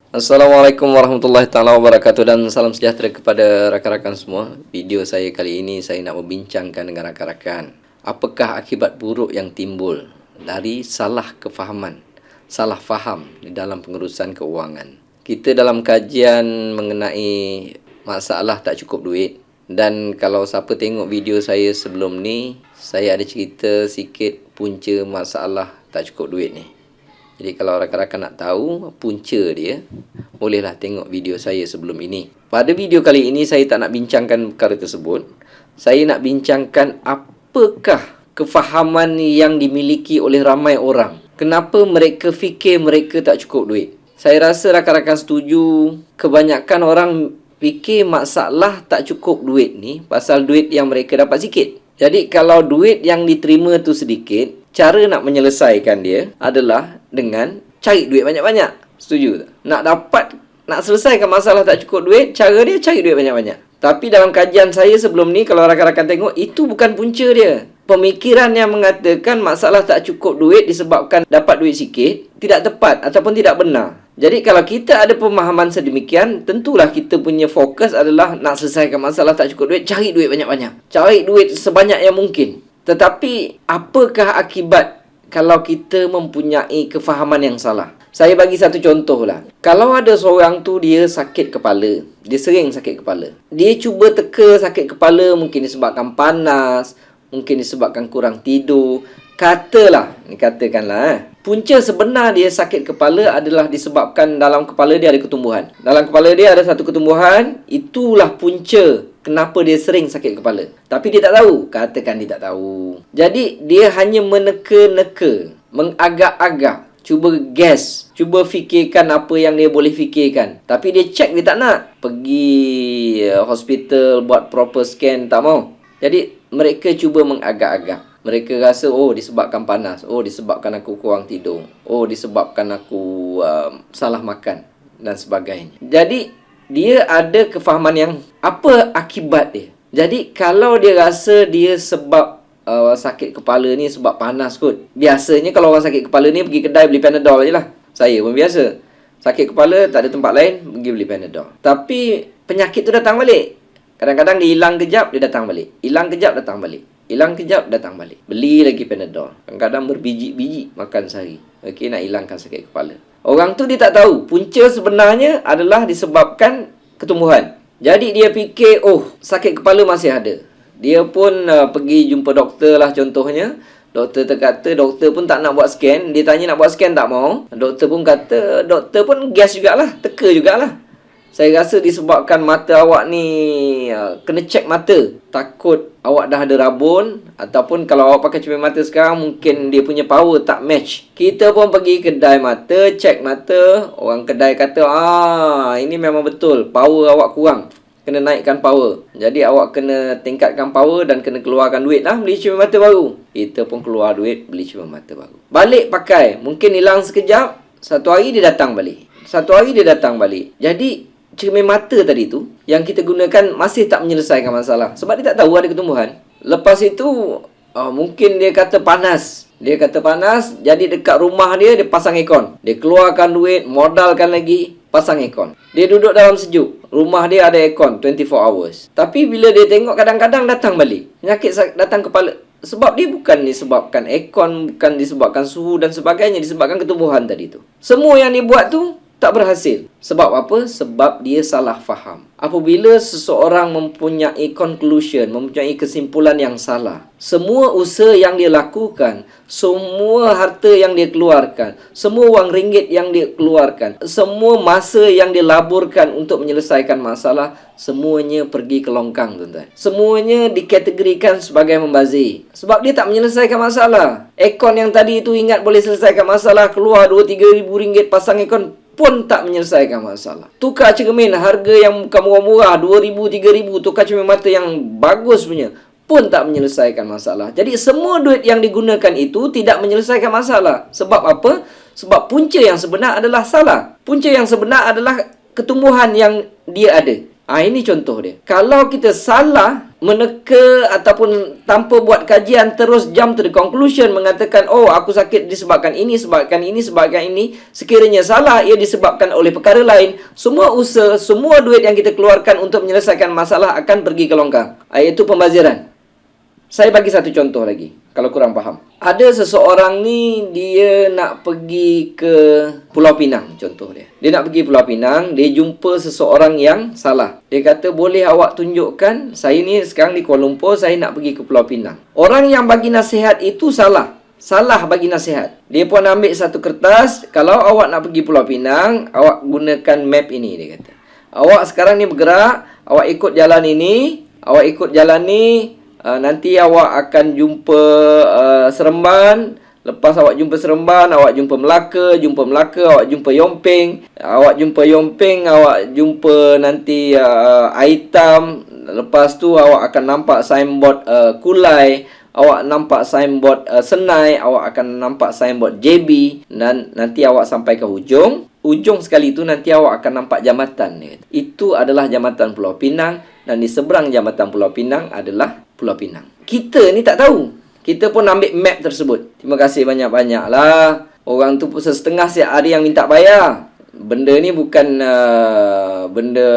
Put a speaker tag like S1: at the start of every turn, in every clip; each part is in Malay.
S1: Assalamualaikum warahmatullahi taala wabarakatuh dan salam sejahtera kepada rakan-rakan semua. Video saya kali ini saya nak membincangkan dengan rakan-rakan, apakah akibat buruk yang timbul dari salah kefahaman, salah faham di dalam pengurusan keuangan. Kita dalam kajian mengenai masalah tak cukup duit, dan kalau siapa tengok video saya sebelum ni, saya ada cerita sikit punca masalah tak cukup duit ni. Jadi kalau rakan-rakan nak tahu punca dia, bolehlah tengok video saya sebelum ini. Pada video kali ini saya tak nak bincangkan perkara tersebut. Saya nak bincangkan apakah kefahaman yang dimiliki oleh ramai orang. Kenapa mereka fikir mereka tak cukup duit. Saya rasa rakan-rakan setuju, kebanyakan orang fikir masalah tak cukup duit ni pasal duit yang mereka dapat sikit. Jadi kalau duit yang diterima tu sedikit, cara nak menyelesaikan dia adalah dengan cari duit banyak-banyak. Setuju tak? Nak selesaikan masalah tak cukup duit, cara dia cari duit banyak-banyak. Tapi dalam kajian saya sebelum ni, kalau rakan-rakan tengok, itu bukan punca dia. Pemikiran yang mengatakan masalah tak cukup duit disebabkan dapat duit sikit, tidak tepat ataupun tidak benar. Jadi kalau kita ada pemahaman sedemikian, tentulah kita punya fokus adalah nak selesaikan masalah tak cukup duit, cari duit banyak-banyak. Cari duit sebanyak yang mungkin. Tetapi apakah akibat kalau kita mempunyai kefahaman yang salah? Saya bagi satu contoh lah. Kalau ada seorang tu dia sakit kepala, dia sering sakit kepala. Dia cuba teka sakit kepala mungkin disebabkan panas, mungkin disebabkan kurang tidur. Katakanlah, punca sebenar dia sakit kepala adalah disebabkan dalam kepala dia ada ketumbuhan. Dalam kepala dia ada satu ketumbuhan, itulah punca kenapa dia sering sakit kepala. Tapi dia tak tahu. Katakan dia tak tahu. Jadi dia hanya meneka-neka, mengagak-agak, cuba guess, cuba fikirkan apa yang dia boleh fikirkan. Tapi dia check, dia tak nak pergi hospital buat proper scan, tak mau. Jadi mereka cuba mengagak-agak. Mereka rasa, oh disebabkan panas, oh disebabkan aku kurang tidur, oh disebabkan aku salah makan dan sebagainya. Jadi dia ada kefahaman yang apa akibat dia. Jadi kalau dia rasa dia sebab sakit kepala ni sebab panas kot. Biasanya kalau orang sakit kepala ni pergi kedai beli Panadol je lah. Saya pun biasa. Sakit kepala tak ada tempat lain, pergi beli Panadol. Tapi penyakit tu datang balik. Kadang-kadang dia hilang kejap, dia datang balik. Hilang kejap, datang balik. Hilang kejap, datang balik. Beli lagi Panadol. Kadang-kadang berbiji-biji makan sehari. Okey, nak hilangkan sakit kepala. Orang tu dia tak tahu. Punca sebenarnya adalah disebabkan ketumbuhan. Jadi dia fikir, oh sakit kepala masih ada. Dia pun pergi jumpa doktor lah contohnya. Doktor kata, doktor pun tak nak buat scan. Dia tanya nak buat scan, tak mau. Doktor pun kata, doktor pun guess jugalah. Teka jugalah. Saya rasa disebabkan mata awak ni kena check mata. Takut awak dah ada rabun. Ataupun kalau awak pakai cermin mata sekarang, mungkin dia punya power tak match. Kita pun pergi kedai mata, check mata. Orang kedai kata, ini memang betul, power awak kurang. Kena naikkan power. Jadi awak kena tingkatkan power dan kena keluarkan duit lah, beli cermin mata baru. Kita pun keluar duit, beli cermin mata baru. Balik pakai, mungkin hilang sekejap. Satu hari dia datang balik. Jadi cermin mata tadi tu yang kita gunakan masih tak menyelesaikan masalah. Sebab dia tak tahu ada ketumbuhan. Lepas itu mungkin dia kata panas. Jadi dekat rumah dia pasang aircon. Dia keluarkan duit, modalkan lagi, pasang aircon. Dia duduk dalam sejuk. Rumah dia ada aircon 24 hours. Tapi bila dia tengok, kadang-kadang datang balik penyakit datang kepala. Sebab dia bukan disebabkan aircon, bukan disebabkan suhu dan sebagainya, disebabkan ketumbuhan tadi tu. Semua yang dia buat tu tak berhasil. Sebab apa? Sebab dia salah faham. Apabila seseorang mempunyai conclusion, mempunyai kesimpulan yang salah, semua usaha yang dia lakukan, semua harta yang dia keluarkan, semua wang ringgit yang dia keluarkan, semua masa yang dia laburkan untuk menyelesaikan masalah, semuanya pergi ke longkang, tuan-tuan. Semuanya dikategorikan sebagai membazir. Sebab dia tak menyelesaikan masalah. Aircon yang tadi itu ingat boleh selesaikan masalah, keluar 2-3 ribu ringgit pasang aircon, pun tak menyelesaikan masalah. Tukar cermin harga yang bukan murah-murah, 2,000, 3,000, tukar cermin mata yang bagus punya, pun tak menyelesaikan masalah. Jadi semua duit yang digunakan itu tidak menyelesaikan masalah. Sebab apa? Sebab punca yang sebenar adalah salah. Punca yang sebenar adalah ketumbuhan yang dia ada. Ini contoh dia. Kalau kita salah meneka ataupun tanpa buat kajian terus jump to the conclusion, mengatakan, oh aku sakit disebabkan ini, sebabkan ini, sebabkan ini. Sekiranya salah, ia disebabkan oleh perkara lain. Semua usaha, semua duit yang kita keluarkan untuk menyelesaikan masalah akan pergi ke longkang. Iaitu pembaziran. Saya bagi satu contoh lagi, kalau kurang faham. Ada seseorang ni, dia nak pergi ke Pulau Pinang, contoh dia. Dia nak pergi Pulau Pinang, dia jumpa seseorang yang salah. Dia kata, boleh awak tunjukkan, saya ni sekarang di Kuala Lumpur, saya nak pergi ke Pulau Pinang. Orang yang bagi nasihat itu salah. Salah bagi nasihat. Dia pun ambil satu kertas, kalau awak nak pergi Pulau Pinang, awak gunakan map ini, dia kata. Awak sekarang ni bergerak, awak ikut jalan ini, awak ikut jalan ni, nanti awak akan jumpa Seremban. Lepas awak jumpa Seremban, awak jumpa Melaka, awak jumpa Yomping. Awak jumpa Yomping, awak jumpa nanti Aitam. Lepas tu awak akan nampak signboard Kulai. Awak nampak signboard Senai. Awak akan nampak signboard JB. Dan nanti awak sampai ke hujung. Ujung sekali tu nanti awak akan nampak jambatan. Itu adalah jambatan Pulau Pinang. Dan di seberang jambatan Pulau Pinang adalah Pulau Pinang. Kita ni tak tahu. Kita pun ambil map tersebut. Terima kasih banyak-banyak lah. Orang tu pun setengah ada yang minta bayar. Benda ni bukan benda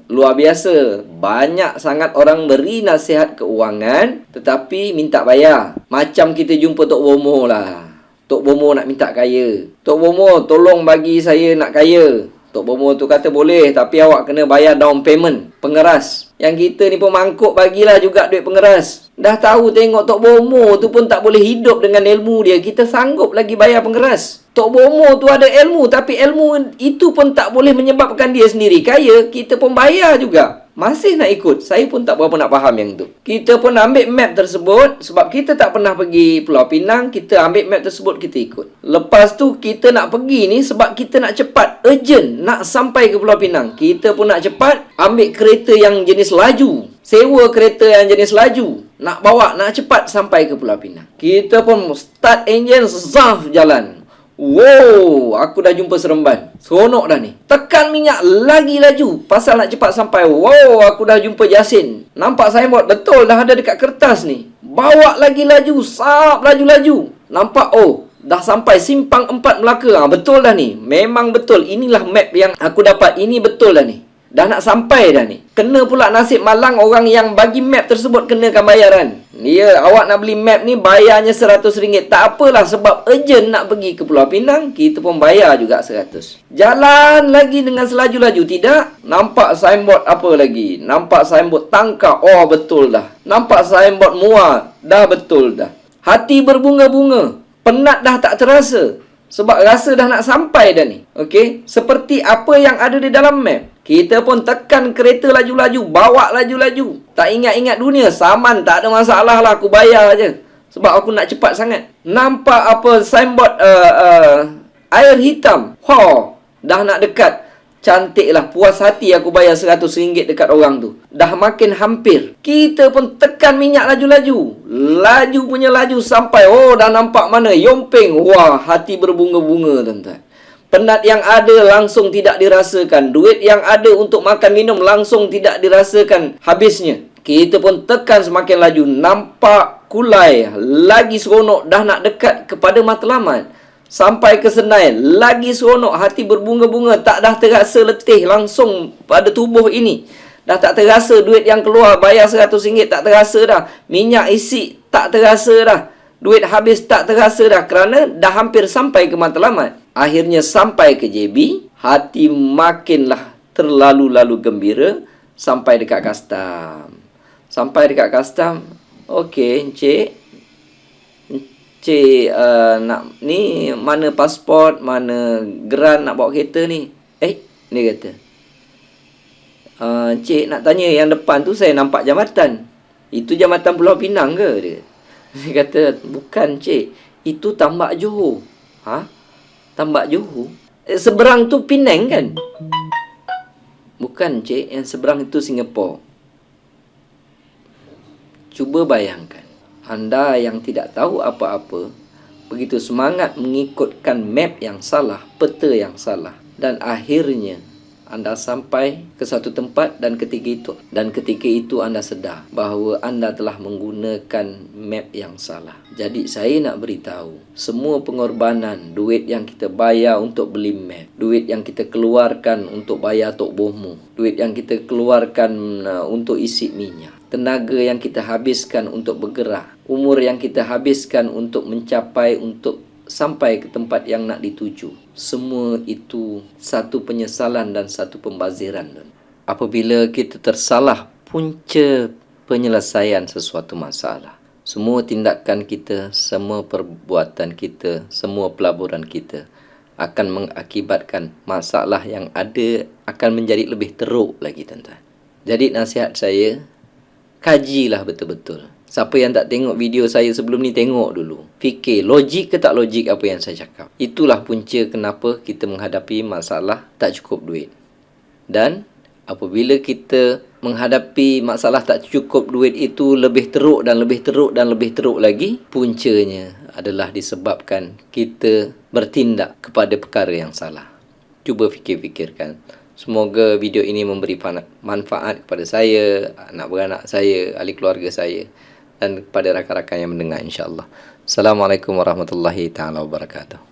S1: luar biasa. Banyak sangat orang beri nasihat keuangan tetapi minta bayar. Macam kita jumpa Tok Bomo lah. Tok Bomo nak minta kaya. Tok Bomo tolong bagi saya nak kaya. Tok Bomo tu kata boleh, tapi awak kena bayar down payment, pengeras. Yang kita ni pun mangkuk, bagilah juga duit pengeras. Dah tahu tengok Tok Bomo tu pun tak boleh hidup dengan ilmu dia, kita sanggup lagi bayar pengeras. Tok Bomo tu ada ilmu, tapi ilmu itu pun tak boleh menyebabkan dia sendiri kaya, kita pun bayar juga. Masih nak ikut. Saya pun tak berapa nak faham yang tu. Kita pun ambil map tersebut. Sebab kita tak pernah pergi Pulau Pinang, kita ambil map tersebut, kita ikut. Lepas tu kita nak pergi ni sebab kita nak cepat, urgent, nak sampai ke Pulau Pinang. Kita pun nak cepat, ambil kereta yang jenis laju. Sewa kereta yang jenis laju. Nak bawa, nak cepat sampai ke Pulau Pinang. Kita pun start engine, zaf jalan. Wow, aku dah jumpa Seremban. Seronok dah ni. Tekan minyak lagi laju. Pasal nak cepat sampai. Wow, aku dah jumpa Jasin. Nampak signboard? Betul, dah ada dekat kertas ni. Bawa lagi laju. Sap, laju-laju. Nampak? Oh, dah sampai Simpang 4 Melaka. Betul dah ni. Memang betul. Inilah map yang aku dapat. Ini betul dah ni. Dah nak sampai dah ni. Kena pula nasib malang orang yang bagi map tersebut kenakan bayaran. Ya, awak nak beli map ni bayarnya RM100. Tak apalah sebab urgent nak pergi ke Pulau Pinang, kita pun bayar juga 100. Jalan lagi dengan selaju-laju. Tidak. Nampak signboard apa lagi? Nampak signboard Tangkak. Oh, betul dah. Nampak signboard Muar. Dah betul dah. Hati berbunga-bunga. Penat dah tak terasa. Sebab rasa dah nak sampai dah ni. Okey? Seperti apa yang ada di dalam map. Kita pun tekan kereta laju-laju. Bawa laju-laju. Tak ingat-ingat dunia. Saman tak ada masalah lah. Aku bayar je. Sebab aku nak cepat sangat. Nampak apa signboard air hitam. Dah nak dekat. Cantiklah. Puas hati aku bayar RM100 dekat orang tu. Dah makin hampir. Kita pun tekan minyak laju-laju. Laju punya laju sampai. Oh, dah nampak mana? Yomping. Wah, hati berbunga-bunga, tuan-tuan. Penat yang ada langsung tidak dirasakan. Duit yang ada untuk makan minum langsung tidak dirasakan habisnya. Kita pun tekan semakin laju. Nampak Kulai. Lagi seronok. Dah nak dekat kepada matlamat. Sampai ke Senai. Lagi seronok. Hati berbunga-bunga. Tak dah terasa letih langsung pada tubuh ini. Dah tak terasa duit yang keluar. Bayar RM100 tak terasa dah. Minyak isi tak terasa dah. Duit habis tak terasa dah. Kerana dah hampir sampai ke matlamat. Akhirnya sampai ke JB. Hati makinlah terlalu-lalu gembira. Sampai dekat custom. Sampai dekat custom. Okey, Encik. Encik nak ni mana pasport, mana geran nak bawa kereta ni. Dia kata. Encik nak tanya yang depan tu saya nampak jambatan. Itu jambatan Pulau Pinang ke? Dia kata, bukan Encik. Itu Tambak Johor. Tambak Johor? Seberang tu Penang kan? Bukan Encik, yang seberang itu Singapura. Cuba bayangkan. Anda yang tidak tahu apa-apa, begitu semangat mengikutkan map yang salah, peta yang salah. Dan akhirnya Anda sampai ke satu tempat dan ketika itu Anda sedar bahawa Anda telah menggunakan map yang salah. Jadi saya nak beritahu, semua pengorbanan, duit yang kita bayar untuk beli map, duit yang kita keluarkan untuk bayar tok bohmu, duit yang kita keluarkan untuk isi minyak, tenaga yang kita habiskan untuk bergerak, umur yang kita habiskan untuk sampai ke tempat yang nak dituju. Semua itu satu penyesalan dan satu pembaziran. Apabila kita tersalah punca penyelesaian sesuatu masalah, semua tindakan kita, semua perbuatan kita, semua pelaburan kita akan mengakibatkan masalah yang ada akan menjadi lebih teruk lagi, tuan-tuan. Jadi nasihat saya, kajilah betul-betul. Siapa yang tak tengok video saya sebelum ni, tengok dulu. Fikir, logik ke tak logik apa yang saya cakap. Itulah punca kenapa kita menghadapi masalah tak cukup duit. Dan apabila kita menghadapi masalah tak cukup duit itu lebih teruk dan lebih teruk dan lebih teruk lagi, puncanya adalah disebabkan kita bertindak kepada perkara yang salah. Cuba fikir-fikirkan. Semoga video ini memberi manfaat kepada saya, anak beranak saya, ahli keluarga saya dan kepada rakan-rakan yang mendengar, insya-Allah. Assalamualaikum warahmatullahi taala wabarakatuh.